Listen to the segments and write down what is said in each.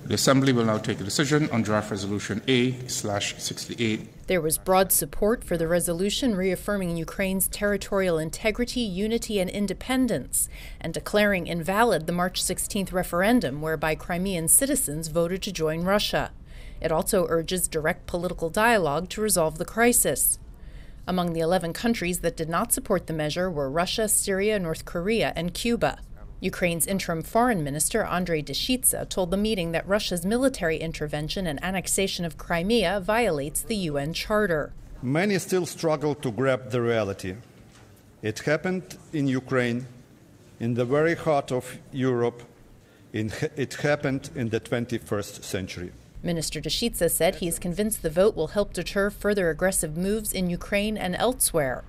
The Assembly will now take a decision on draft resolution A/68. There was broad support for the resolution reaffirming Ukraine's territorial integrity, unity, and independence, and declaring invalid the March 16th referendum whereby Crimean citizens voted to join Russia. It also urges direct political dialogue to resolve the crisis. Among the 11 countries that did not support the measure were Russia, Syria, North Korea, and Cuba. Ukraine's interim foreign minister, Andriy Deschchytsia, told the meeting that Russia's military intervention and annexation of Crimea violates the UN Charter. Many still struggle to grasp the reality. It happened in Ukraine, in the very heart of Europe. It happened in the 21st century. Minister Deschchytsia said he is convinced the vote will help deter further aggressive moves in Ukraine and elsewhere.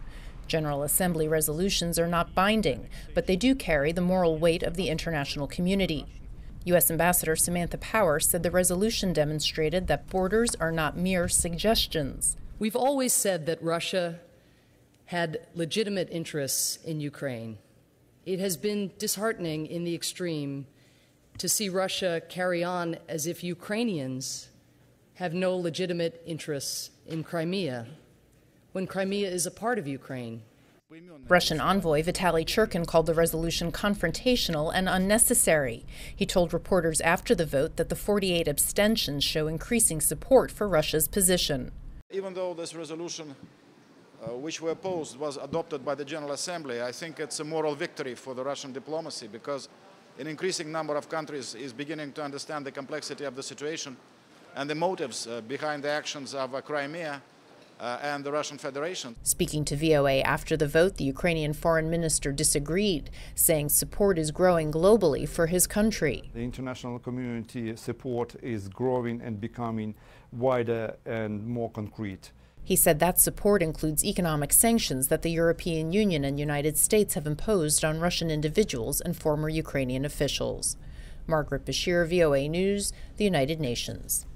General Assembly resolutions are not binding, but they do carry the moral weight of the international community. U.S. Ambassador Samantha said the resolution demonstrated that borders are not mere suggestions. We've always said that Russia had legitimate interests in Ukraine. It has been disheartening in the extreme to see Russia carry on as if Ukrainians have no legitimate interests in Crimea, when Crimea is a part of Ukraine. Russian envoy Vitaly Churkin called the resolution confrontational and unnecessary. He told reporters after the vote that the 48 abstentions show increasing support for Russia's position. Even though this resolution, which we opposed, was adopted by the General Assembly, I think it's a moral victory for the Russian diplomacy, because an increasing number of countries is beginning to understand the complexity of the situation and the motives behind the actions of Crimea and the Russian Federation. Speaking to VOA after the vote, the Ukrainian foreign minister disagreed, saying support is growing globally for his country. The international community support is growing and becoming wider and more concrete. He said that support includes economic sanctions that the European Union and United States have imposed on Russian individuals and former Ukrainian officials. Margaret Besheer, VOA News, the United Nations.